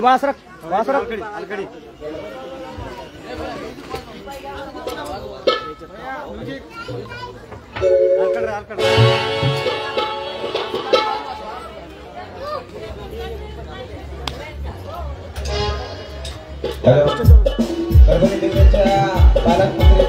बासरक परभणी जिल्ह्याच्या पालकमंत्री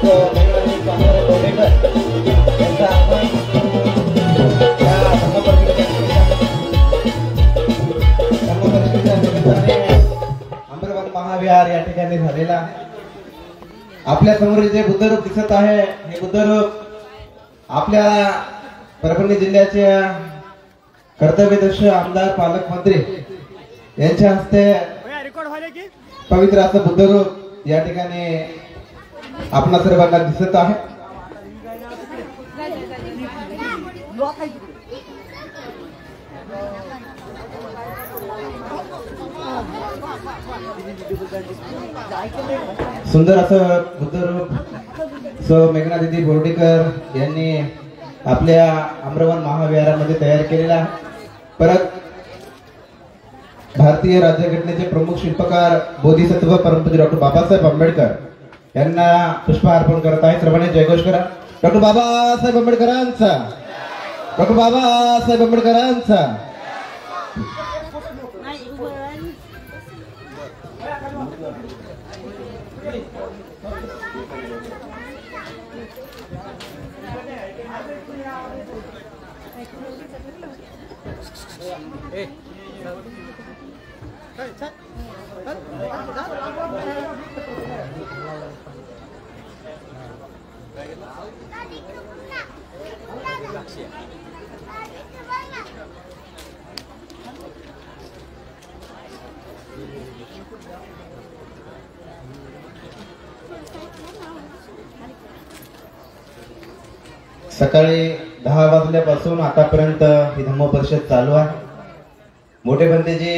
अमरवन महाविहार या ठिकाणी झालेला आहे। आपल्या समोर जे बुद्धरूप दिसत आहे हे बुद्धरूप आपल्या परभणी जिल्ह्याचे कर्तव्यदक्ष आमदार पालकमंत्री यांच्या हस्ते पवित्र असं बुद्धरूप या ठिकाणी आपणा सर्वांना दिसत आहे। सुंदर असं बुद्धरूप मेघना दीदी बोर्डीकर यांनी आपल्या अमरवन महाविहारामध्ये तयार केलेला आहे। परत भारतीय राज्यघटनेचे प्रमुख शिल्पकार बोधिसत्व परमपूज्य डॉक्टर बाबासाहेब आंबेडकर यांना पुष्पहार अर्पण करत आहे। सर्वांनी जयघोष करा। डॉक्टर बाबासाहेब आंबेडकरांचा, डॉक्टर बाबासाहेब आंबेडकरांचा। सकाळी 10 वाजल्यापासून आतापर्यंत ही धम्म परिषद चालू आहे। मोठे बंदेजी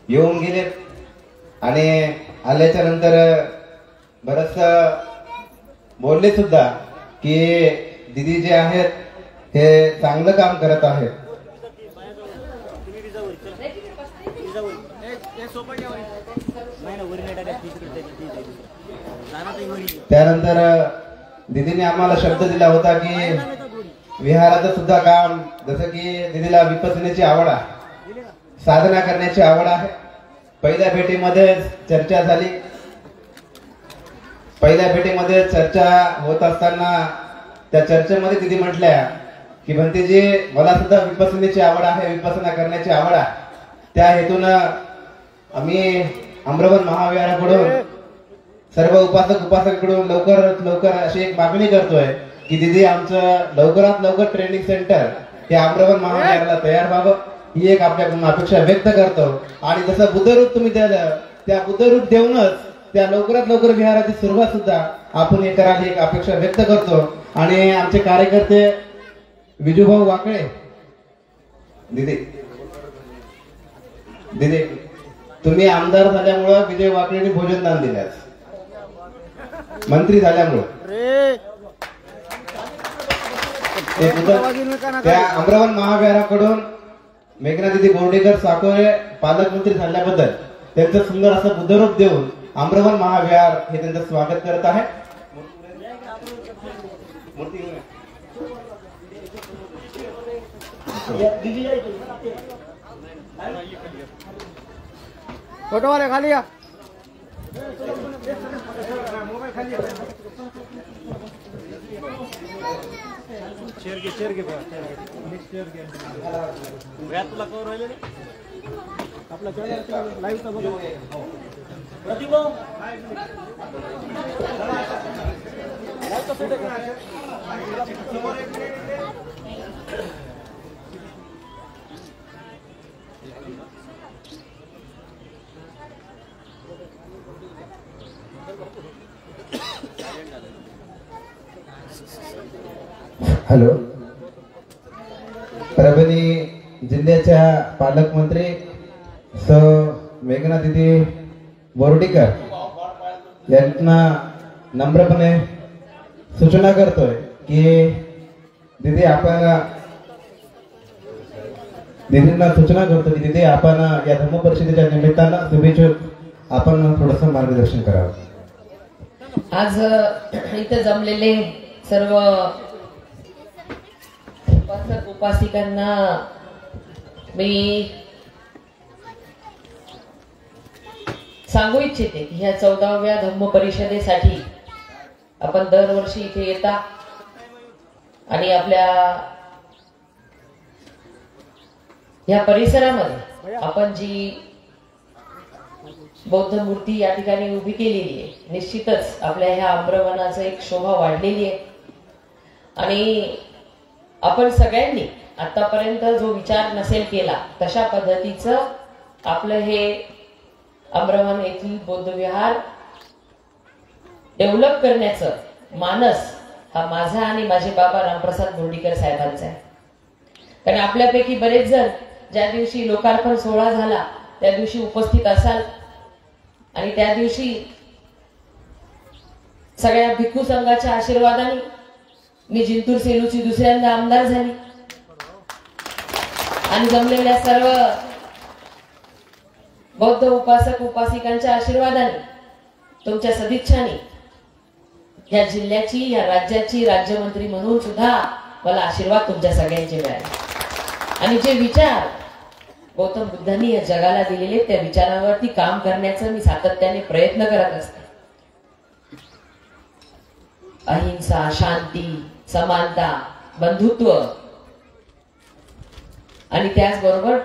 येऊन गेले आणि आल्याच्या नंतर बरंच बोलले सुद्धा की दीदी जे आहेत हे चांगलं काम करत आहेत। त्यानंतर दीदीने आम्हाला शब्द दिला होता की विहाराचं सुद्धा काम, जसं की दीदीला विपसनेची आवड आहे, साधना करण्याची आवड आहे। पहिल्या भेटीमध्ये चर्चा झाली। पहिल्या भेटीमध्ये चर्चा होत असताना त्या चर्चेमध्ये दीदी म्हटल्या की भंतेजी मला सुद्धा विपसनेची आवड आहे, विपसना करण्याची आवड आहे। त्या हेतून आम्ही अमरवन महाविहाराकडून सर्व उपासकांकडून लवकरात लवकर अशी एक मागणी करतोय की दीदी आमचं लवकरात लवकर ट्रेनिंग सेंटर हे अमरवन महाविहाराला तयार व्हावं, ही एक आपल्याकडून अपेक्षा व्यक्त करतो। आणि जसं बुद्धरूप तुम्ही दिलं त्या बुद्धरूप देऊनच त्या लवकरात लवकर विहाराची सुरुवात सुद्धा आपण हे करायला एक अपेक्षा व्यक्त करतो। आणि आमचे कार्यकर्ते विजूभाऊ वाकळे दीदी दीदी तुम्ही आमदार झाल्यामुळं विजय वाकळेंनी भोजनदान दिल्यास, मंत्री झाल्यामुळं त्या अमरवन महाविहाराकडून मेघना दीदी बोर्डीकर साकोरे पालकमंत्री झाल्याबद्दल त्यांचं सुंदर असं बुद्धरूप देऊन अमरवन महाविहार हे त्यांचं स्वागत करत आहे। फोटो वाले खाली या। चेयर घे तुला कवर राहिले आपला लाईव्ह हॅलो, परभणी जिल्ह्याच्या पालकमंत्री सौ मेघना दिदी बोर्डीकर यांना नम्रपणे सूचना करतोय की दीदींना सूचना करतो की दीदी आपण या धर्म परिषदेच्या निमित्तानं शुभेच्छुक आपण थोडस मार्गदर्शन करावं. आज इथं जमलेले सर्व उपासक उपासिकांना मी सांगू इच्छिते की ह्या 14व्या धम्म परिषदेसाठी आपण दरवर्षी इथे येता आणि आपल्या ह्या परिसरामध्ये आपण जी बौद्ध मूर्ती या ठिकाणी उभी केलेली आहे, निश्चितच आपल्या ह्या आम्रवनाचं एक शोभा वाढलेली आहे. आणि आपण सगळ्यांनी आतापर्यंत जो विचार नसेल केला तशा पद्धतीचं आपलं हे आम्रवन येथील बौद्ध विहार डेव्हलप करण्याचं मानस हा माझा आणि माझे बाबा रामप्रसाद बोर्डीकर साहेबांचा आहे. कारण आपल्यापैकी बरेच जण ज्या दिवशी लोकार्पण सोहळा झाला त्या दिवशी उपस्थित असाल आणि त्या दिवशी सगळ्या भिक्खू संघाच्या आशीर्वादाने मी जिंतूर सेलूची दुसऱ्यांदा आमदार झाली आणि जमलेल्या सर्व बौद्ध उपासक उपासिकांच्या आशीर्वादाने तुमच्या सदिच्छाने या जिल्ह्याची या राज्याची राज्यमंत्री म्हणून सुद्धा मला आशीर्वाद तुमच्या सगळ्यांचे मिळाले. आणि जे विचार गौतम बुद्धांनी या जगाला दिलेले त्या विचारावरती काम करण्याचा मी सातत्याने प्रयत्न करत असते. अहिंसा, शांती, समानता, बंधुत्व आणि त्याचबरोबर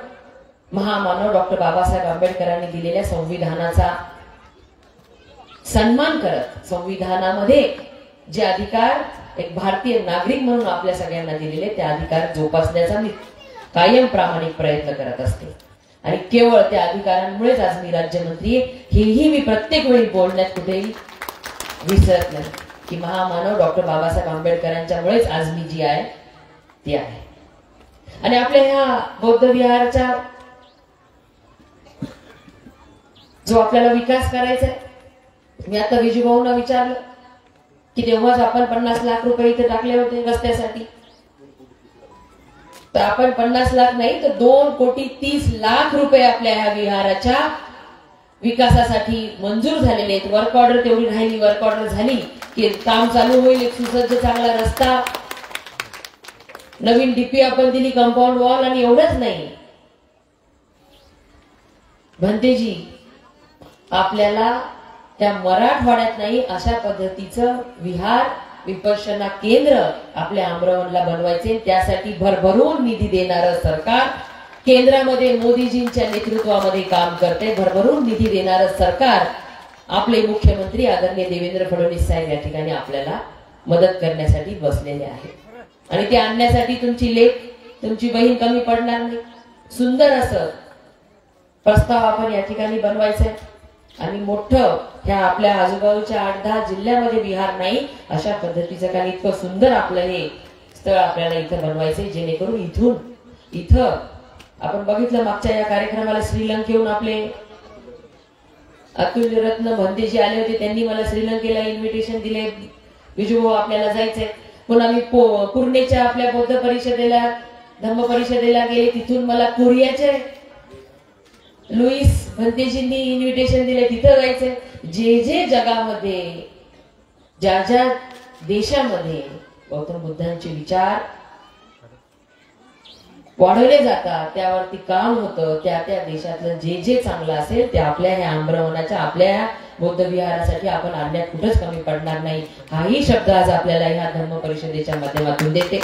महामानव डॉक्टर बाबासाहेब आंबेडकरांनी दिलेल्या संविधानाचा सन्मान करत संविधानामध्ये जे अधिकार एक भारतीय नागरिक म्हणून आपल्या सगळ्यांना दिलेले त्या अधिकार जोपासण्याचा मी कायम प्रामाणिक प्रयत्न करत असते. आणि केवळ त्या अधिकारांमुळेच आज मी राज्यमंत्री आहे हेही मी प्रत्येक वेळी बोलण्यात कुठेही विसरत नाही की महामानव डॉक्टर बाबासाहेब आंबेडकरांच्यामुळेच आज मी जी आहे ती आहे. आणि आपल्या ह्या बौद्ध विहाराचा जो आपल्याला विकास करायचा आहे, मी आता विजूभाऊंना विचारलं की तेव्हाच आपण 50 लाख रुपये इथे टाकले होते रस्त्यासाठी, तर आपण 50 लाख नाही तर 2,30,00,000 रुपये आपल्या ह्या विहाराच्या विकासासाठी मंजूर झालेले आहेत. वर्क ऑर्डर तेवढी राहिली, वर्क ऑर्डर झाली की काम चालू होईल. एक सुसज्ज चांगला रस्ता, नवीन डीपी आपण दिली, कंपाऊंड वॉल. आणि एवढंच नाही भंतेजी, आपल्याला त्या मराठवाड्यात नाही अशा पद्धतीचं विहार विपश्यना केंद्र आपल्या आम्रवनला बनवायचे. त्यासाठी भरभरून निधी देणारं सरकार केंद्रामध्ये मोदीजींच्या नेतृत्वामध्ये काम करते. भरभरून निधी देणारं सरकार आपले मुख्यमंत्री आदरणीय देवेंद्र फडणवीस साहेब या ठिकाणी आपल्याला मदत करण्यासाठी बसलेले आहेत. आणि ते आणण्यासाठी तुमची लेक, तुमची बहीण कमी पडणार नाही. सुंदर असं प्रस्ताव आपण या ठिकाणी बनवायचा आहे. आणि मोठं ह्या आपल्या आजूबाजूच्या 8-10 जिल्ह्यामध्ये विहार नाही अशा पद्धतीचं काही इतकं सुंदर आपलं हे स्थळ आपल्याला इथं बनवायचंय, जेणेकरून इथं आपण बघितलं मागच्या या कार्यक्रमाला श्रीलंकेहून आपले अतुल्य रत्न भंतेजी आले होते. त्यांनी मला श्रीलंकेला इन्व्हिटेशन दिले, विजूभाऊ आपल्याला जायचंय. पुन्हा मी पुर्णेच्या आपल्या बौद्ध परिषदेला धम्म परिषदेला गेले, तिथून मला कोरियाचे लुईस भंतेजींनी इन्व्हिटेशन दिले, तिथं जायचंय. जे जगामध्ये ज्या देशामध्ये गौतम बुद्धांचे विचार वाढवले जातात, त्यावरती काम होतं, त्या देशातलं जे चांगलं असेल ते आपल्या ह्या आम्रवनाच्या आपल्या बौद्ध विहारासाठी आपण आणण्यात कुठंच कमी पडणार नाही. हाही शब्द आज आपल्याला ह्या धर्म परिषदेच्या माध्यमातून देते.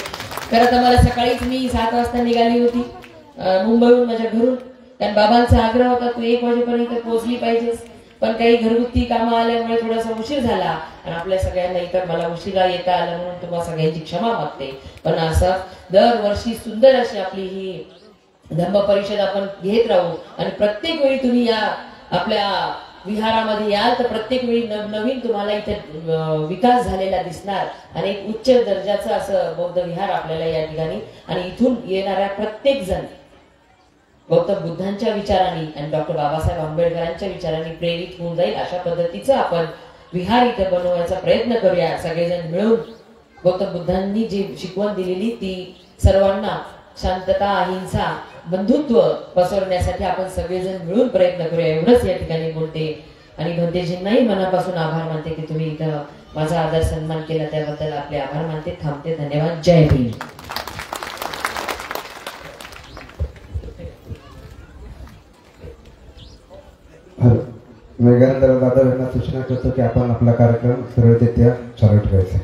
खरं तर मला सकाळीच मी 7 वाजता निघाली होती मुंबईहून माझ्या घरून, कारण बाबांचा आग्रह होता तू 1 वाजेपर्यंत पोहोचली पाहिजेस. पण काही घरगुती कामं आल्यामुळे थोडासा उशीर झाला आणि आपल्या सगळ्यांना इतर मला उशिरा येता आलं म्हणून तुम्हाला सगळ्यांची क्षमा मागते. पण असं दरवर्षी सुंदर अशी आपली ही धम्म परिषद आपण घेत राहू आणि प्रत्येक वेळी तुम्ही या आपल्या विहारामध्ये याल तर प्रत्येक वेळी नवनवीन तुम्हाला इथे विकास झालेला दिसणार आणि एक उच्च दर्जाचं असं बौद्ध विहार आपल्याला या ठिकाणी आणि इथून येणाऱ्या प्रत्येक जण गौतम बुद्धांच्या विचारांनी आणि डॉक्टर बाबासाहेब आंबेडकरांच्या विचारांनी प्रेरित होऊन जाईल अशा पद्धतीचं आपण विहार इथे बनवण्याचा प्रयत्न करूया सगळेजण मिळून. गौतम बुद्धांनी जी शिकवण दिलेली ती सर्वांना शांतता अहिंसा बंधुत्व पसरवण्यासाठी आपण सगळेजण मिळून प्रयत्न करूया एवढंच या ठिकाणी बोलते आणि भंतेजींनाही मनापासून आभार मानते की तुम्ही इथं माझा आदर सन्मान केला त्याबद्दल आपले आभार मानते. थांबते. धन्यवाद. जय भीम. मेघानंद दादा यांना सूचना करतो की आपण आपला कार्यक्रम सरळरित्या चालू ठेवायचा.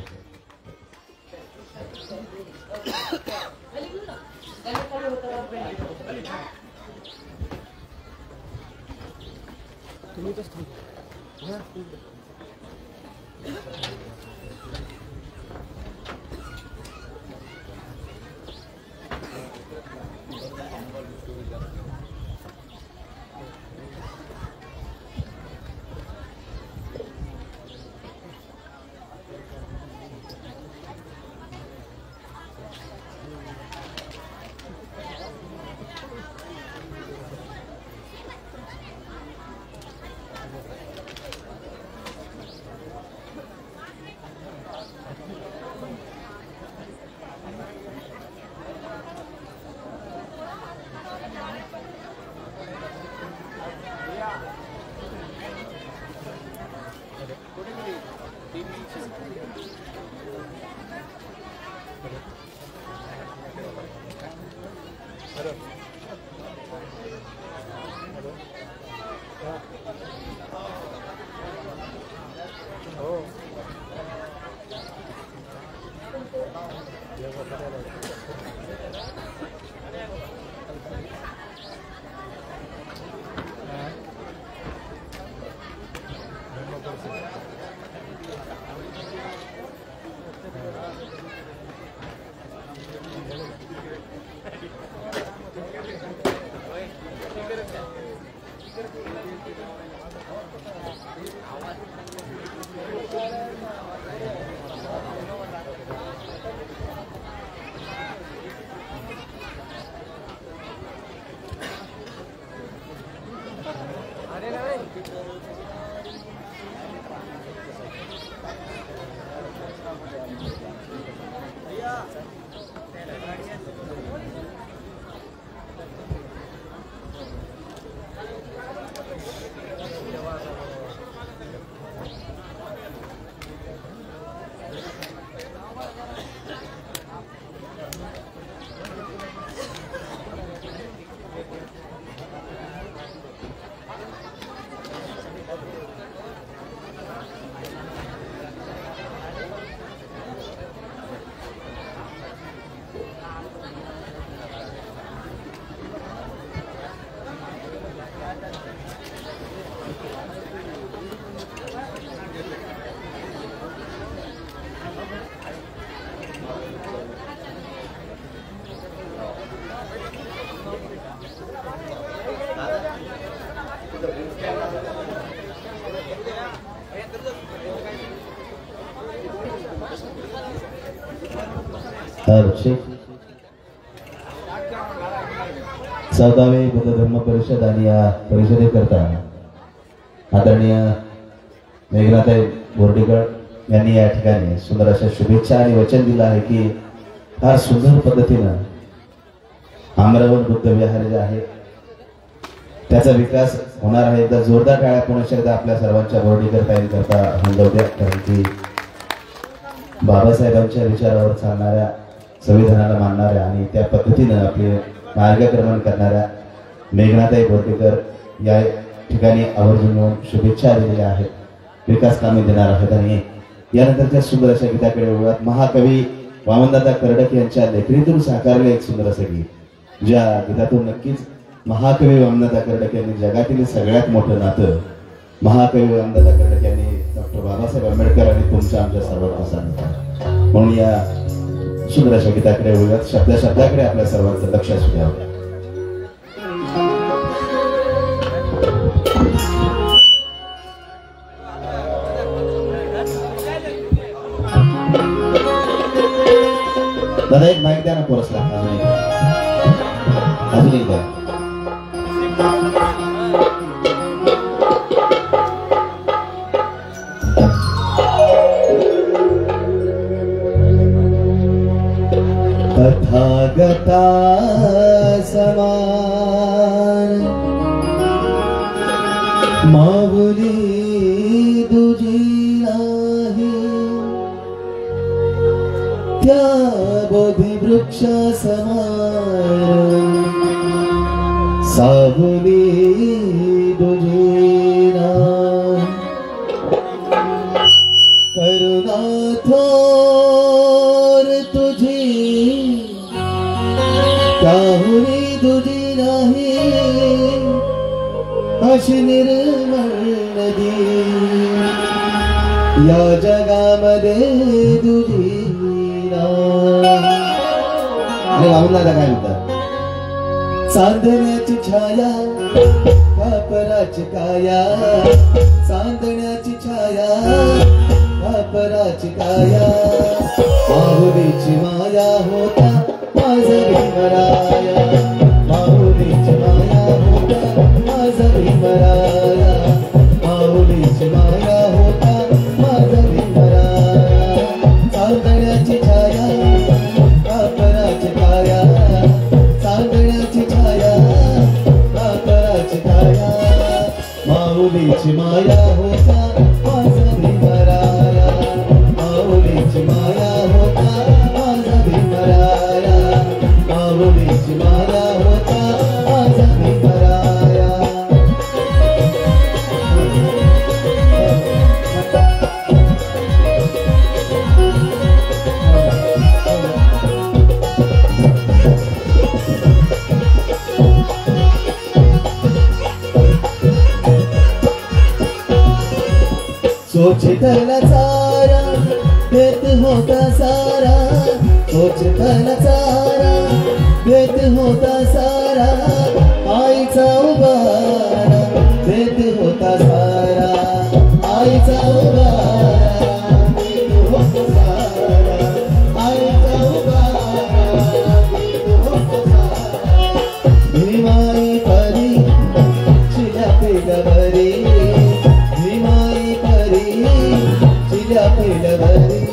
चौदावी बुद्ध धर्म परिषद आणि या परिषदेकरता आदरणीय मेघनाताई बोर्डीकर यांनी या ठिकाणी सुंदर अशा शुभेच्छा आणि वचन दिलं आहे की फार सुंदर पद्धतीनं आम्रवन बुद्ध विहार जे आहे त्याचा विकास होणार आहे. एकदा जोरदार टाळ्या पुन्हा एकदा आपल्या सर्वांच्या बोर्डीकर ताईंकरता होऊन कारण की बाबासाहेबांच्या विचारावर चालणाऱ्या संविधानाला मानणाऱ्या आणि त्या पद्धतीनं आपले मार्गक्रमण करणाऱ्या मेघनाताई बोर्डीकर या ठिकाणी आवर्जून शुभेच्छा दिलेल्या आहेत. विकास कामे देणार आहेत आणि यानंतरच्या सुंदर अशा गीताकडे वळूयात. महाकवी वामनदादा कर्डक यांच्या लेखणीतून साकारले एक सुंदर असं गीत ज्या गीतातून नक्कीच महाकवी वामनदादा कर्डक यांनी जगातील सगळ्यात मोठं नातं महाकवी वंदना कर्डक यांनी डॉक्टर बाबासाहेब आंबेडकर आणि तुमच्या आमच्या सर्वांना सांगितलं. म्हणून या सुंदर गीताकडे वळूयात. शब्दाकडे आपल्या सर्वांचं लक्ष असू द्यावं. दादा एक माईक द्या ना कोरसला. अजून एक द्या. तथागता समान माऊली दुजी नाही, त्या बोधी वृक्ष समान सावली दुजी नाही. करुणा थोर तुझी त्याहुरी दुजी नाही, अशी निर्मळ नदी या जगामध्ये दुजी नाही. अरे वाहून काय म्हणतात. चांदण्याची छाया कापराची काया, चांदण्याची छाया कापराची काया, माहुलीची माया होता माझा भीमराया, माहुलीची माया होता माझा भीमराया, माहुलीची माया होता माझा भीमराया. चांदण्याची छाया कापराची काया, चांदण्याची छाया कापराची काया, माऊलीची माया होता माझा भीमराया, माऊलीची माया होता माझा भीमराया, माऊलीची माया होता माझा भीमराया. सोचतला सारा देत होता सारा, सोचतला सारा देत होता सारा, आईचा उबारा देत होता सारा, आईचा उबारा देत होता सारा, आईचा उबारा देत होता सारा. भीमाई परी शिल्या पेडवरी, भीमाई परी शिल्या पेडवरी,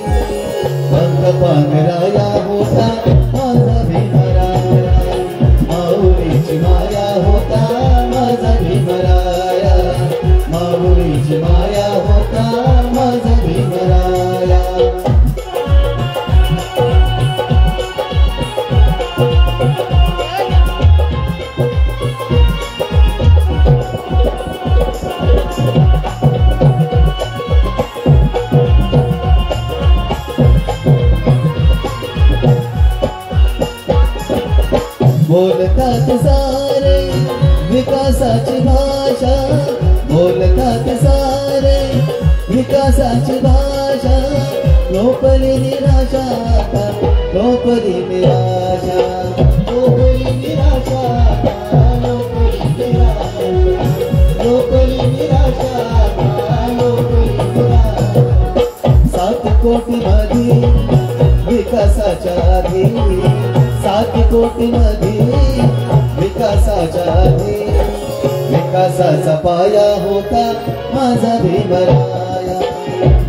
पंग पांगराया होता माझा भीमराया, माऊलीची माया होता माझा भीमराया, माऊलीची माया होता माझा भीमराया. बोलतात सारे विकासाची भाषा, बोलतात सारे विकासाची भाषा, लोपली निराशा लोपली निराशा, लोपली निराशा लोपली निराशा, लोपली निराशा लोपली निराशा. 7 कोटी मध्ये विकासाच्या आधी, 7 कोटी मध्ये विकासाच्या आधी, विकासाचा पाया होता माझा भीमराया,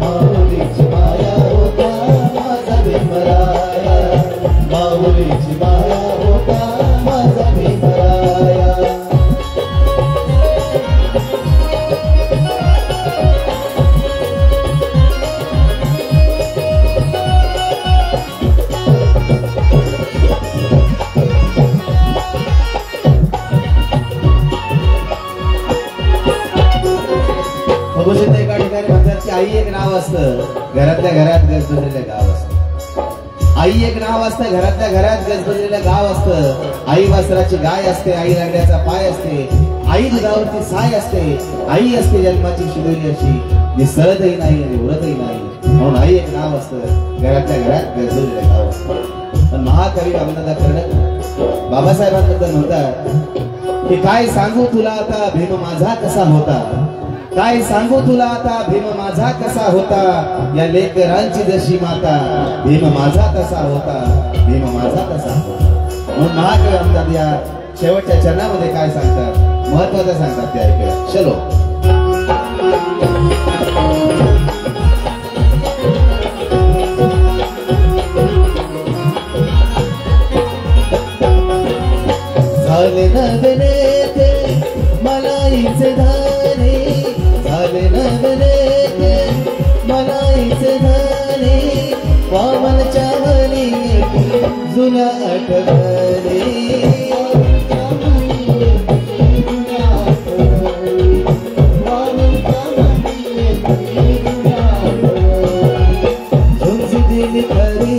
माऊलीची माया होता माझा भीमराया, माऊलीची माया होता माझा भीमराया. एका ठिकाणी म्हणतात की आई एक नाव असतं, घरातल्या घरात दुसऱ्याचं गाव असतं. आई एक नाव असतं, घरातल्या घरात गजबजलेलं गाव असतं. आई वासराची गाय असते, आई रगड्याचा पाय असते, आई दुधावरची साय असते, आई असते जन्माची शिदोरी अशी, निसळतही नाही आणि उरतही नाही. म्हणून आई एक नाव असतं, घरातल्या घरात गजबजलेलं गाव असतं. पण महाकवी रामदास कर्णक बाबासाहेबांबद्दल म्हणतात की काय सांगू तुला आता भीम माझा कसा होता, काय सांगू तुला आता भीम माझा कसा होता, या लेकरांची जशी माता भीम माझा कसा होता, भीम माझा कसा होता. म्हणून महाकवी रामदास या शेवटच्या चरणामध्ये काय सांगतात, महत्वाचं सांगतात ते ऐकूया. चलो. झाले नवले ते मलाईचे धाने, झाले नवले ते मलाईचे धाने, वामनच्या वली जुन्या आठवणी, झुंज दिली खरी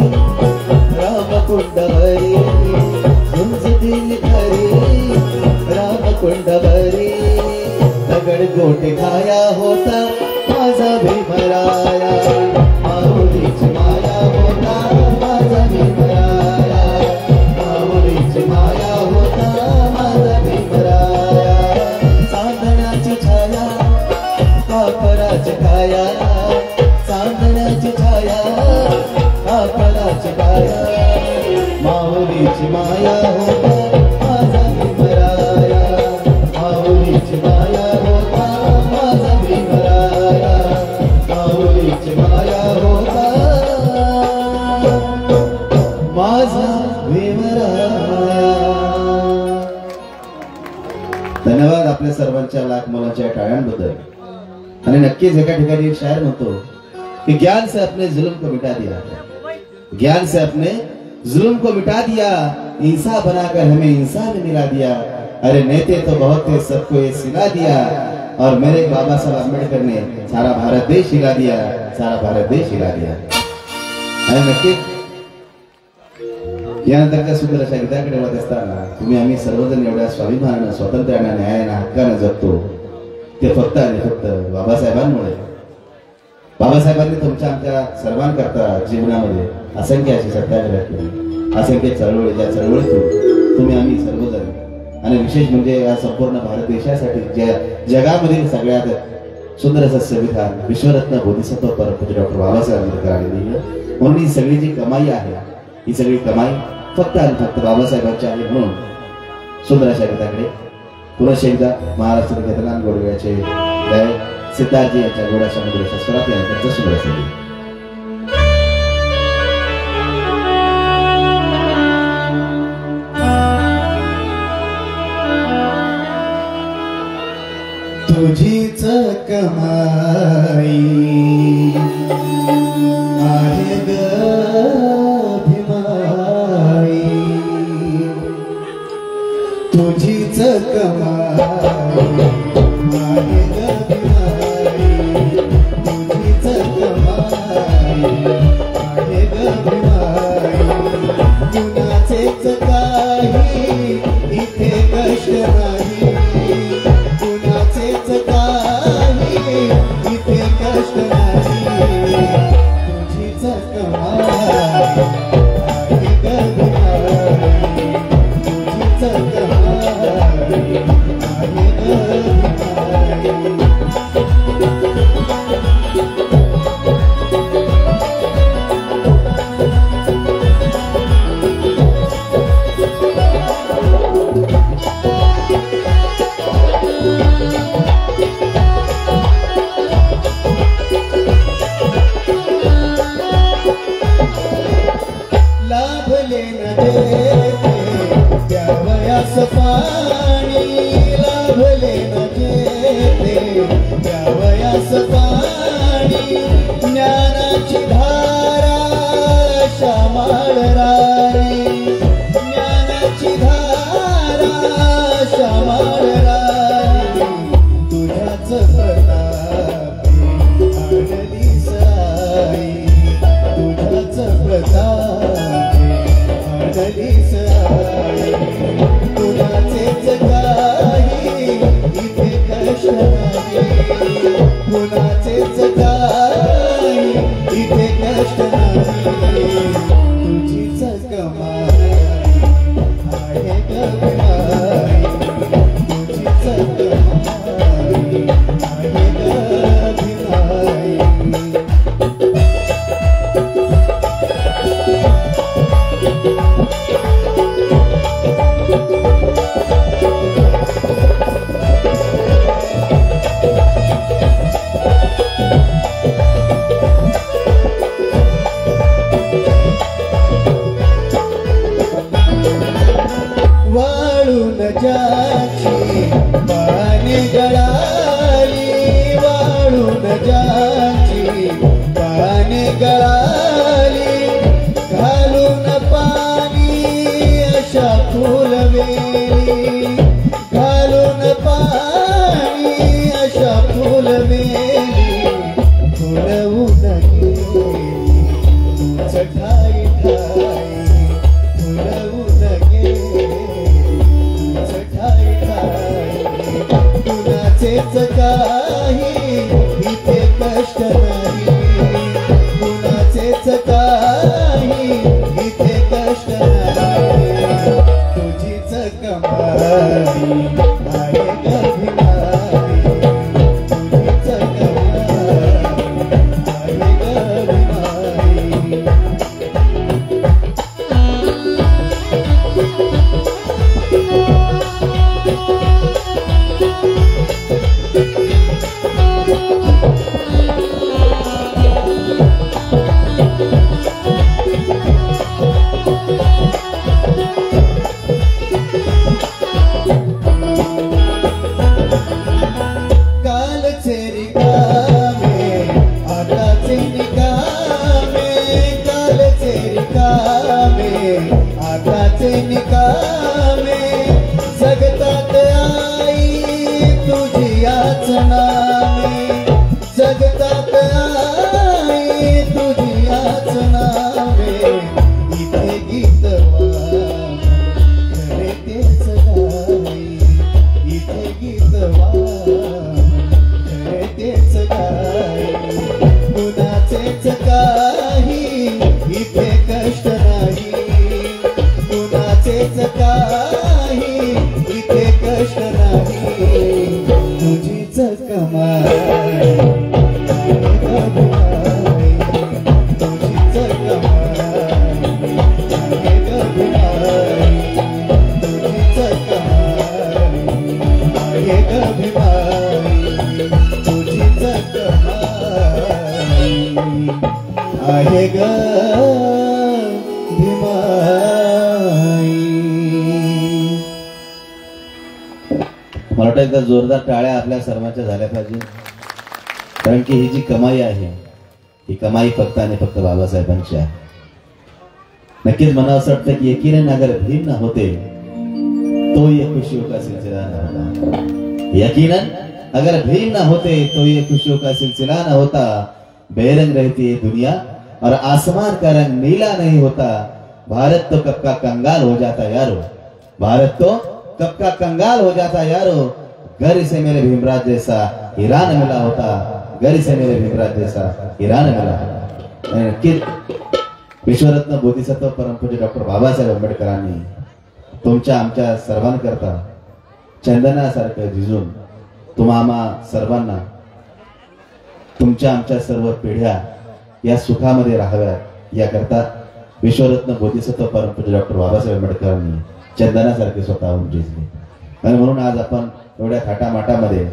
रामकुंडवरी, झुंज दिली खरी रामकुंडवरी, दगड गोटे खाया होता माझा भीमराया, माऊलीची माया होता माझा भीमराया, माऊलीची माया होता माझा भीमराया, चांदण्याची छाया कापराची काया, चांदण्याची छाया कापराची काया, माऊलीची माया होता माझा भीमराया, माऊलीची माया होता माझा भीमराया, माऊलीची माया होता माझा भीमराया. धन्यवाद आपल्या सर्वांच्या लाख मोलाच्या टाळ्यांबद्दल. आणि नक्कीच एका ठिकाणी एक शायर म्हणतो कि ज्ञान से अपने जुल्म को मिटा दिया, ज्ञान से अपने जुल्म को मिटा दिया, इंसान बनाकर हमें इंसान मिला दिया, अरे नेते तो बहुत थे सबको ये सिला दिया, और मेरे बाबा साहब आंबेडकर ने सारा भारत देश हिला दिया, सारा भारत देश हिला दिया. आणि नक्कीच यानंतरच्या सुंदर अशा गीताकडे वळत असताना तुम्ही आम्ही सर्वजण एवढ्या स्वाभिमानानं स्वातंत्र्यानं न्यायानं हक्कानं जगतो ते फक्त आणि फक्त बाबासाहेबांमुळे. बाबासाहेबांनी तुमच्या आमच्या सर्वांकरता जीवनामध्ये असंख्य अशी सत्याग्रह केली, असंख्य चळवळी, ज्या चळवळीतून तुम्ही आम्ही सर्वजण आणि विशेष म्हणजे या संपूर्ण भारत देशासाठी ज्या जगामधील सगळ्यात सुंदर असं संविधान विश्वरत्न बोधिसत्व परमपूज्य डॉक्टर बाबासाहेब आंबेडकरांनी लिहिलं. म्हणून ही सगळी जी कमाई आहे, ही सगळी कमाई फक्त आणि फक्त बाबासाहेबांची आहे. म्हणून सुंदर अशा गीताकडे पुन्हा एकदा महाराष्ट्र घेतला गोडव्याचे सिद्धार्थजी यांच्या गोडाशा मधुर स्वरात यांचा सुंदर असेल. तुझीच कमाई आहे ग भीमाई, तुझीच कमाई आहे ग भीमाई, तुझीच कमाई आहे ग भीमाई, कुणाचेच काही इथे कष्ट नाही, कुणाचेच काही इथे कष्ट नाही, तुझीच कमाई आहे ग भीमाई, तुझीच कमाई आहे ग भीमाई. लाभले न जेते त्यावयास पाणी, लाभले न जेते त्यावयास पाणी, ज्ञानाची धारा श्यामाळ राणी, ज्ञानाची धारा श्यामाळ राणी, तुझ्याच प्रतापी आणली साई, तुझ्याच प्रताप इथे कष्ट नाही तुझीच कमाई आहे ग भिमाई तुझीच कमाई आहे ग भिमाई वाळून जाची पाने गळाली वाळून जाची पाने गळाली घालून पाणी अशा फुलवेली घालून पाणी अशा फुलवेली फुलवून गेली तुझ ठाई ठाई फुलवून गेली कुणाचेच काही इथे कष्ट नाही कुणाचेच काही इथे कष्ट नाही तुझीच कमाई आहे ग भिमाई तुझीच कमाई आहे ग भिमाई कालचे रिकामे आताचे निकामे कालचे रिकामे आताचे निकामे जगतात आई तुझी याच नामे जगतात आई तुझी याच नामे इथे गीत खरे तेच गाई इथे गीत खरे तेच गाई कुणाचेच काही इथे कष्ट नाही कुणाचेच काही इथे कष्ट नाही तुझीच कमाई आहे ग भिमाई तुझीच कमाई आहे ग भिमाई तुझीच कमाई आहे ग भिमाई तुझीच कमाई आहे ग भिमाई मला वाटतं एकदा जोरदार टाळ्या आपल्या सर्वांच्या झाल्या पाहिजे कारण की ही जी कमाई आहे ही कमाई फक्त आणि फक्त बाबासाहेबांची आहे नक्कीच मला असं वाटतं की यकीनन अगर भीम ना होते तो ये खुशियों का सिलसिला ना होता यकीनन अगर भीम ना होते तो ये खुशियों का सिलसिला ना होता बेरंग रहती है दुनिया और आसमान का रंग नीला नहीं होता भारत तो कब का कंगाल हो जाता यारो भारत तो कब का कंगाल हो जाता यारो घर से मेरे भीमराज जैसा ईरान मिला होता घर से मेरे भीमराज जैसा ईरान मिला कि विश्वरत्न बोधिसत्व परमपूज्य डॉक्टर बाबासाहेब आंबेडकरांनी तुमच्या आमच्या सर्वांकरता चंदनासारखं झिजून तुम्हा सर्वांना तुमच्या आमच्या सर्व पिढ्या या सुखामध्ये राहाव्यात याकरता विश्वरत्न बोधिसत्व परमपूज्य डॉक्टर बाबासाहेब आंबेडकरांनी चंदनासारखे स्वतःहून झिजले आणि म्हणून आज आपण एवढ्या थाटामाटामध्ये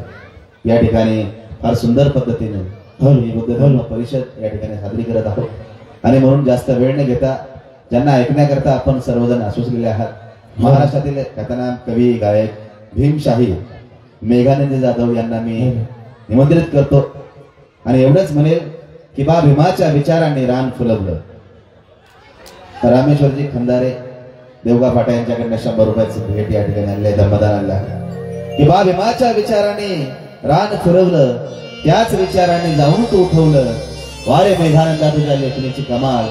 या ठिकाणी फार सुंदर पद्धतीने ही बुद्ध धर्म परिषद या ठिकाणी साजरी करत आहोत आणि म्हणून जास्त वेळ न घेता ज्यांना ऐकण्याकरता आपण सर्वजण आसुसलेले आहात महाराष्ट्रातील ख्यातनाम कवी गायक भीमशाही मेघानंद जाधव यांना मी निमंत्रित करतो आणि एवढंच म्हणेल की बा भीमाच्या विचारांनी रान फुलवलं रामेश्वरजी खंदारे देवगा फाटा यांच्याकडनं 100 रुपयाचं भेट या ठिकाणी आणले धर्मदान आणला की बा भीमाच्या विचाराने रान फुलवलं त्याच विचाराने जाऊन तू उठवलं वारे मेघानंदा तुझ्या लेखणीची कमाल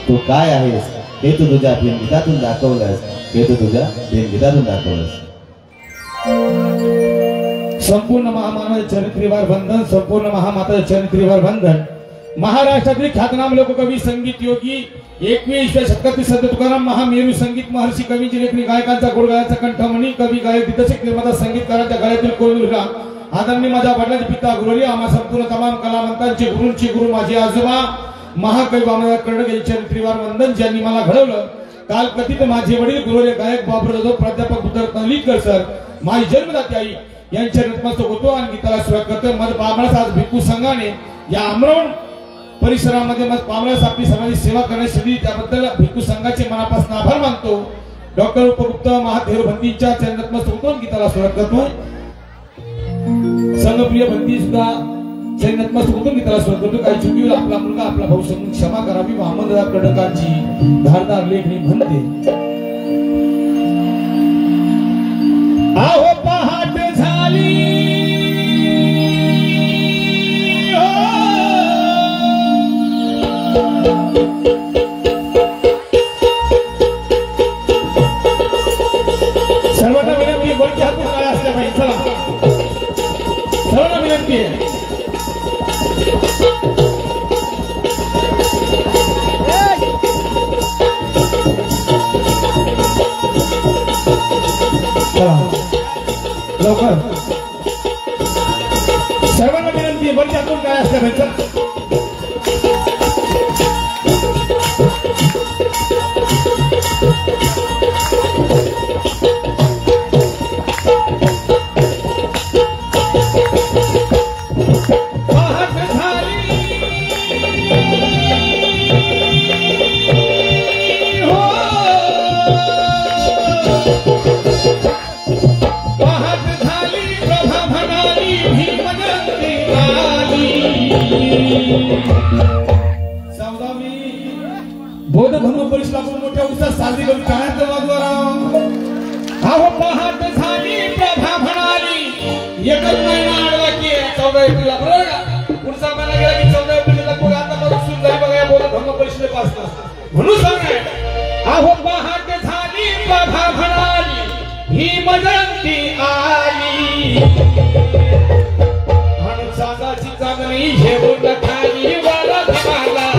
तू काय आहेस हे तू तुझ्या भीमगीतातून दाखवलंस हे तू तुझ्या भीमगीतातून दाखवलंस संपूर्ण महामानव चरित्रीवर बंधन संपूर्ण महामाता चरित्रीवर बंधन महाराष्ट्रातील ख्यातनाम लोककवी संगीत योगी 21व्या शतकातील संत तुकाराम महामेरू संगीत महर्षी कवींची लेखणी गायकांचा गोडगायचा कंठमणी कवी गायक दिग्दर्शक निर्माता संगीतकारांच्या गळ्यातील कोळीला आदरणीय माझ्या वडिलांचे पिता गुरुजी आम्हा संपूर्ण तमाम कलावंतांचे गुरूंचे गुरु माझे आजोबा महाकवी वामनराव कर्डक यांच्या त्रिवार वंदन ज्यांनी मला घडवलं. काल कथित माझे वडील गुरुजी गायक बाबूराव जाधव प्राध्यापक बुद्धर तनलीकर सर माझी जन्मदाती आई यांच्या नतमस्तक होतो आणि गीताला सुरुवात करतो. मध पामळास आज भिक्खू संघाने या आमरण परिसरामध्ये मध पामळास आपली समाजाची सेवा करण्याची संधी त्याबद्दल भिक्खू संघाचे मनापासून आभार मानतो. डॉक्टर उपगुप्त महादेव भंतींच्या चरण नतमस्तक होतो आणि गीताला सुरुवात करतो. संघप्रिय भंती सुद्धा चरण नतमस्तक होतो गीताला सुरुवात करतो. काही चुकीवर आपला मुलगा आपला भाऊ समजून क्षमा करावी. वामनराव कर्डकांची धारदार लेखणी म्हणते. आहो पहाट झाली सर्वांना विनंती बोलच्या हातून काय असल्या पाहिजे. चला सर्वांना विनंती आहे. लवकर सर्वांना विनंती बोलच्या हातून काय असल्या पाहिजे. बौद्ध धर्म परिषद आपण मोठ्या उत्साहात साजरी करून काळात वाजवा. अहो पहाट झाली प्रभा म्हणाली एकच महिना आडला की 14 एप्रिलला बरोबर का. पुढचा महिना गेला की 14 एप्रिलला पुढे आता मग सुरू झाली बघा या बौद्ध धर्म परिषदेपासून. म्हणून सांगणार अहो पहाट झाली प्रभा म्हणाली ही मजंती आली आणि साधाची चांदणी घेऊन खाली वाला धमाला.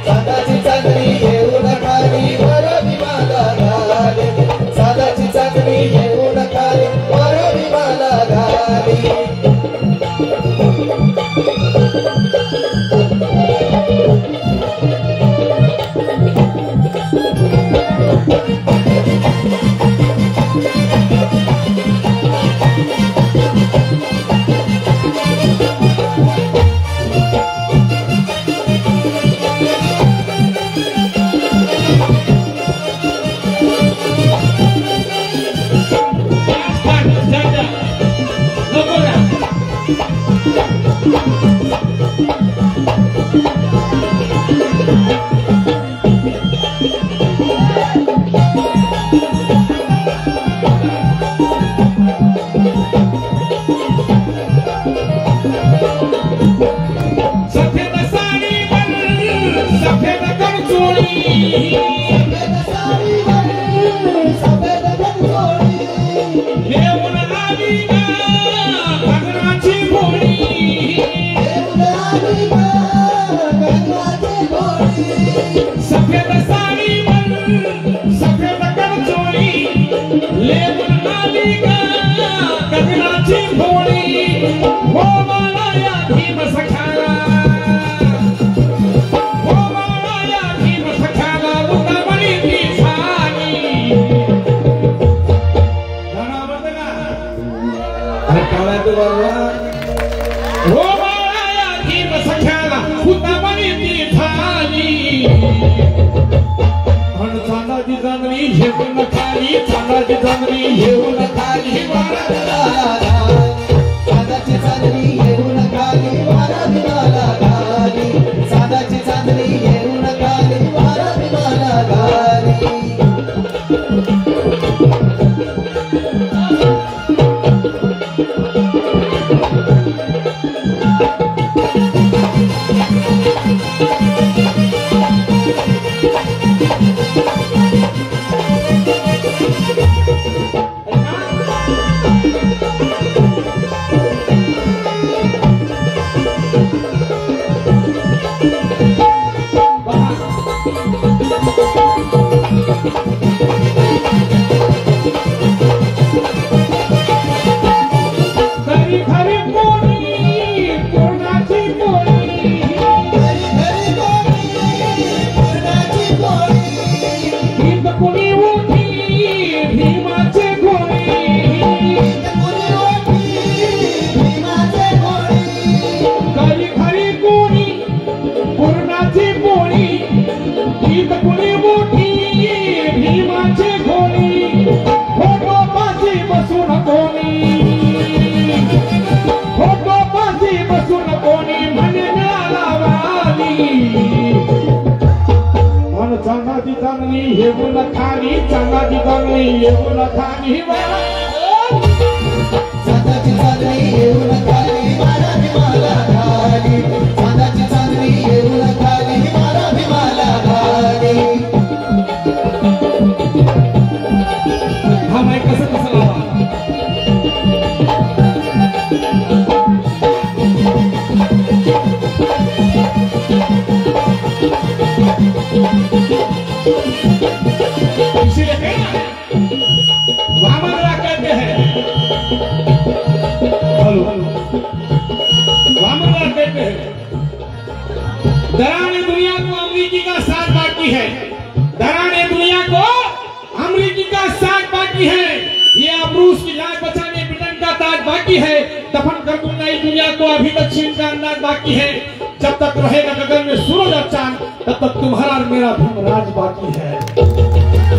साधाची चांदणी घेऊन खाली वर विमाला घाली. साधाची चांदणी घेऊन खाली वर विमाला घाली. आणि चांगली चांगली येऊन खाली चांगली चांगली येऊन खाली चांदाची चांदणी येऊन खाली मारा भीमाला घाली चांदाची चांदणी येऊन खाली मारा भीमाला घाली हा माईक कसं कसं लावा वामनराव कहते हैं वामनराव कहते हैं दराने दुनिया को अमरीकी का साथ बाकी है दराने दुनिया को अमरीकी का साथ बाकी है ये अब रूस की लाज बचाने ब्रिटेन का ताज बाकी है दफन कर दूंगा इस दुनिया को अभी तक चीन का अंदाज बाकी है जब तक रहेगा गगन में सूरज और चांद तब तक तुम्हारा और मेरा भीमराज बाकी है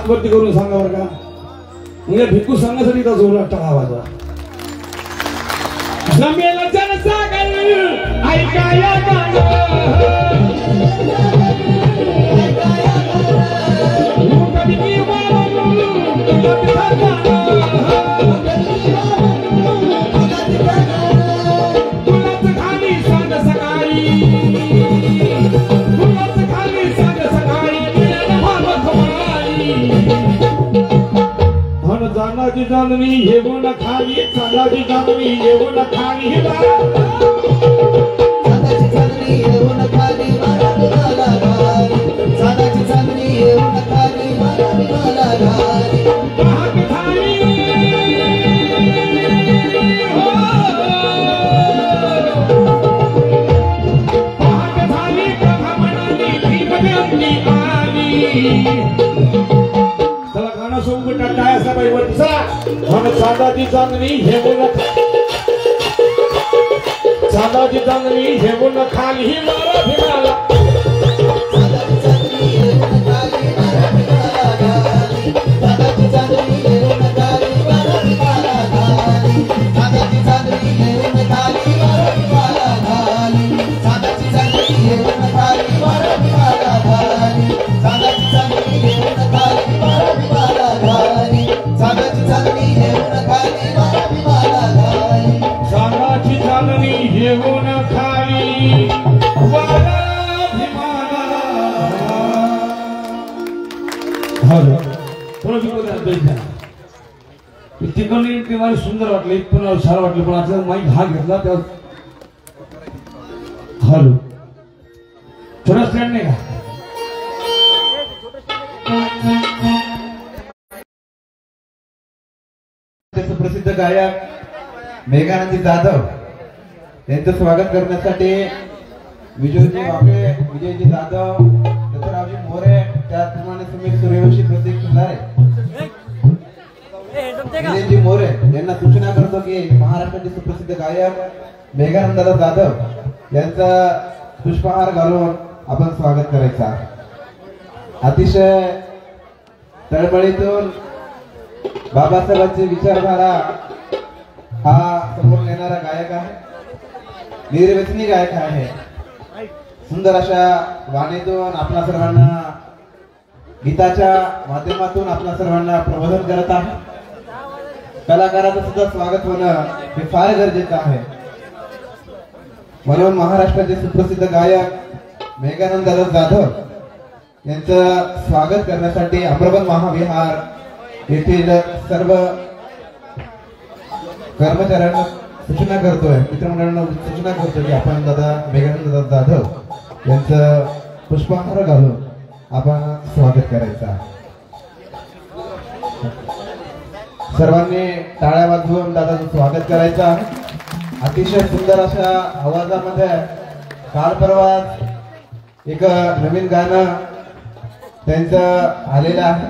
वरती करून सांगा बरं का म्हणजे भिक्खू सांगण्यासाठी तर जोरात टाळा वाजवा जमेल जनसागर ऐकाया चांदाची चांदणी येऊन खाली चांदाची चांदणी येऊन खाली चांदाची चांदणी येऊन खाली मारा भीमाला घाली चांदाची चांदणी येऊन खाली मारा भीमाला घाली महाग थाली महाग थाली प्रभा म्हणाली भीमजयंती आली सोबत टाळ्या असल्या पाहिजे वरती चला म्हणून चांदाची चांदणी घेऊन चांदाची चांदणी घेऊन खाली मारा भीमाला चांदाची चांदणी येऊन खाली मारा भीमाला घाली चांदाची चांदणी येऊन खाली मारा भीमाला घाली चांदाची चांदणी येऊन खाली मारा भीमाला घाली चांदाची चांदणी येऊन खाली मारा भीमाला घाली चांदाची चांदणी येऊन खाली मारा भीमाला घाली चांदाची चांदणी येऊन खाली मारा भीमाला घाली चांदाची चांदणी घेऊन खाली वारा पहिली एंट्री मला सुंदर वाटली, पण छान वाटलं, पण आता माईक हा घेतला तेव्हा हॅलो थोडा स्टँड नाही का? सुप्रसिद्ध गायक मेघानंदी जाधव यांचं स्वागत करण्यासाठी विजयजी वाबळे, विजयजी जाधव, दत्तरावजी मोरे, त्याचप्रमाणे सुमित सूर्यवंशी, प्रतीक सुंदारे, विजयजी मोरे यांना सूचना करतो की महाराष्ट्राचे सुप्रसिद्ध गायक मेघानंद जाधव यांचा पुष्पहार घालून आपण स्वागत करायचा. अतिशय तळमळीतून बाबासाहेबांची विचारधारा हा समोर नेणारा गायक आहे, निर्व्यसनी गायक आहे. सुंदर अशा वाणीतून आपल्या सर्वांना, गीताच्या माध्यमातून आपल्या सर्वांना प्रबोधन करत आहे. कलाकाराचं सुद्धा स्वागत होणं हे फार गरजेचं आहे. म्हणून महाराष्ट्राचे सुप्रसिद्ध गायक मेघानंद जाधव यांचं स्वागत करण्यासाठी अमरवन महाविहार येथील सर्व कर्मचाऱ्यांना सूचना करतोय, मित्रमंडळांना सूचना करतोय की आपण दादा मेघानंद जाधव यांचं पुष्पहार घालून आपण स्वागत करायचं. सर्वांनी टाळ्या वाजवून दादाचं स्वागत करायचं आहे. अतिशय सुंदर अशा आवाजामध्ये काल परवा एक नवीन गाणं त्यांचं आलेलं आहे.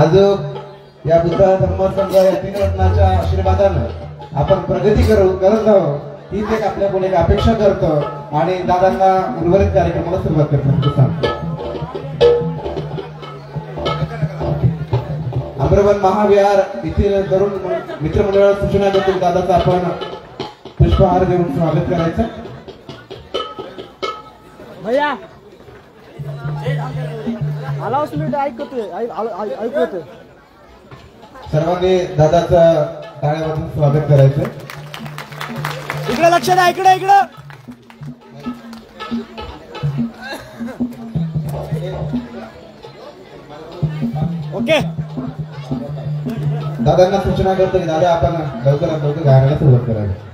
अजून या बुद्ध धर्मसंघ या 3 रत्नाच्या आशीर्वादानं आपण प्रगती करत आहोत, हीच एक आपल्या पुढे अपेक्षा करतो आणि दादांना उर्वरित कार्यक्रमाला सुरुवात करतो सांगतो. अमरवन महाविहार येथील तरुण मित्रमंडळाला सूचना करतो दादाचं आपण पुष्पहार देऊन स्वागत करायचं. भैया आलाच मी ऐकतोय. सर्वांनी दादाचं टाळ्या वाजवून स्वागत करायचं. इकडे लक्ष द्या, इकडे इकडे. ओके. दादांना सूचना करतो की दादा आपण लवकरात लवकर गाण्याला सुरुवात करायची.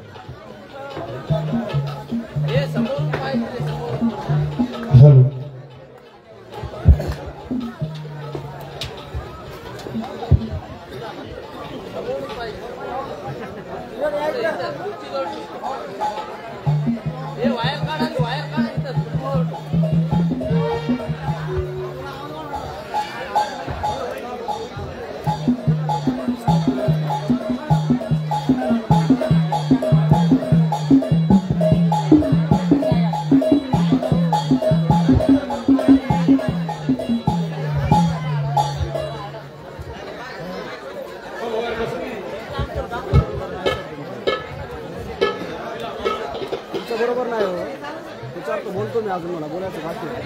बरोबर नाही हो, विचारतो, बोलतो मी अजून, मला बोलायचं बाकी आहे.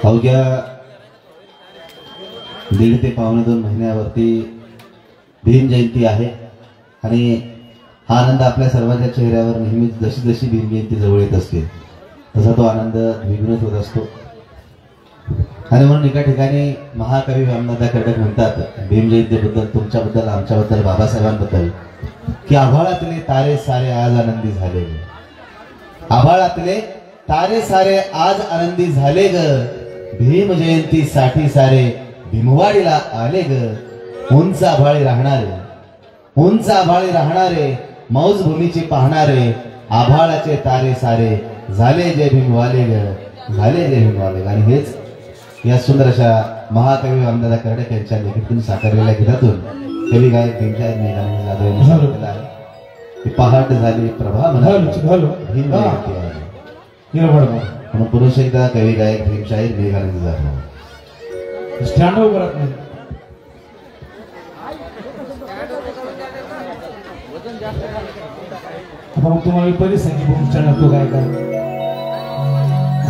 अवघ्या 1.5 ते 2.25 महिन्यावरती भीम जयंती आहे आणि हा आनंद आपल्या सर्वांच्या चेहऱ्यावर नेहमीच जशी जशी भीम जयंती जवळ येत असते तसा तो आनंद द्विगुणित होत असतो. आणि म्हणून एका ठिकाणी महाकवी वामनदादा कर्डक म्हणतात भीम जयंतीबद्दल, तुमच्याबद्दल, आमच्याबद्दल, बाबासाहेबांबद्दल की आभाळातले तारे सारे आज आनंदी झाले ग, आभाळातले तारे सारे आज आनंदी झाले ग, भीम जयंती साठी सारे भीमवाडीला आले ग, उंच आभाळी राहणारे, उंच आभाळी राहणारे, मौज भूमीची पाहणारे, आभाळाचे तारे सारे झाले जय भीमवाले ग, झाले जय भीमवाले. आणि हेच या सुंदर अशा महाकवी वामनदादा कर्डक यांच्या लेखीतून साकारलेल्या गीतातून कवी गायक भीमसाहेब मेघानंद जाधव यांनी सांगितलं आहे की पहाट झाली प्रभा म्हणा भीम जयंती आहे. म्हणून पुरुष एकदा कवी गायक भीमशाहीर विवेकानंद जाधव स्टँड उभं राहत नाही. आता मग तुम्हाला पहिले संगीत स्टँड तो काय का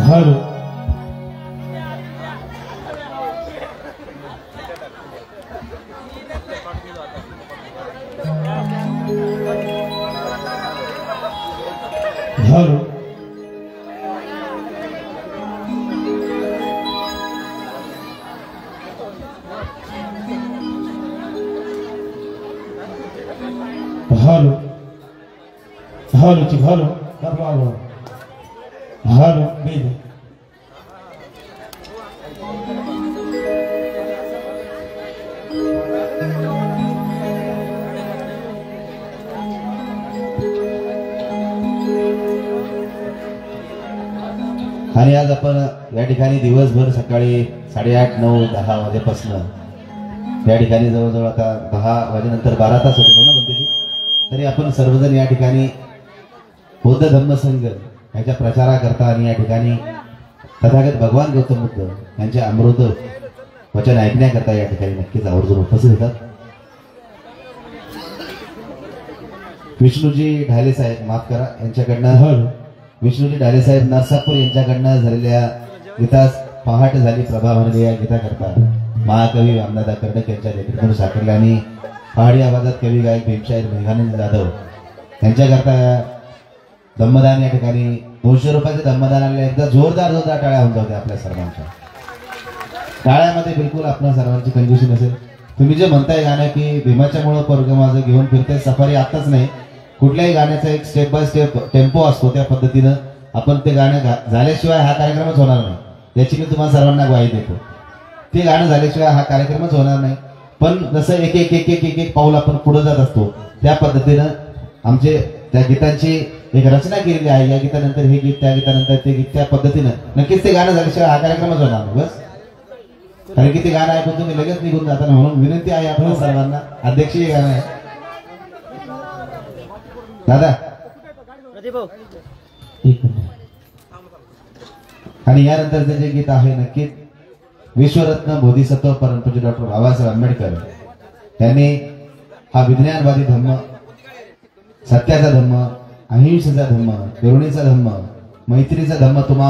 हॅलो हॅलो हॅलो हॅलो ठीक हॅलो हॅलो हॅलो बेद आणि आज आपण या ठिकाणी दिवसभर सकाळी 8:30, 9, 10 वाजेपासून या ठिकाणी जवळजवळ आता 10 वाजेनंतर 12 तास होते ना म्हणते तरी आपण सर्वजण या ठिकाणी बौद्ध धम्म संघ यांच्या प्रचाराकरता आणि या ठिकाणी तथागत भगवान गौतम बुद्ध यांचे अमृत वचन ऐकण्याकरता या ठिकाणी नक्कीच आवर्जून उपस्थित होतात. विष्णूजी ढाले साहेब माफ करा यांच्याकडनं विष्णूजी ढाले साहेब नरसापूर यांच्याकडनं झालेल्या गीतास पहाट झाली प्रभा म्हणले या गीताकरता महाकवी रामदादा कर्डक यांच्या नेतृत्वाने साकारले आणि पहाडी आवाजात कवी गायक भीमशाहीर विवेकानंद जाधव यांच्याकरता धम्मदान या ठिकाणी 200 रुपयाचे धम्मदान आणले. एकदा जोरदार टाळ्या होऊन जाऊ द्या आपल्या सर्वांच्या. टाळ्यामध्ये बिलकुल आपल्या सर्वांची कंजूसी नसेल. तुम्ही जे म्हणताय गाणं की भीमाच्या मुळे पोरग माझं घेऊन फिरते सफारी आताच नाही कुठल्याही गाण्याचा एक स्टेप बाय स्टेप टेम्पो असतो त्या पद्धतीनं आपण ते गाणं झाल्याशिवाय हा कार्यक्रमच होणार नाही याची मी तुम्हाला सर्वांना ग्वाही देतो. ते गाणं झाल्याशिवाय हा कार्यक्रमच होणार नाही. पण जसं एक एक एक एक एक एक पाऊल आपण पुढे जात असतो त्या पद्धतीनं आमचे त्या गीतांची एक रचना केलेली आहे. या गीतानंतर हे गीत त्या गीतानंतर ते गीत त्या पद्धतीनं नक्कीच ते गाणं झाल्याशिवाय हा कार्यक्रमच होणार नाही. बस कारण की ते गाणं ऐकून तुम्ही लगेच निघून जाताना म्हणून विनंती आहे आपल्या सर्वांना. अध्यक्ष हे गाणं आहे दादा आणि यानंतरचे जे गीत आहे नक्कीच विश्वरत्न बोधिसत्व परमपूज्य डॉक्टर बाबासाहेब आंबेडकर यांनी हा विज्ञानवादी धम्म सत्याचा धम्म अहिंसेचा धम्म करुणेचा धम्म मैत्रीचा धम्म तुम्हा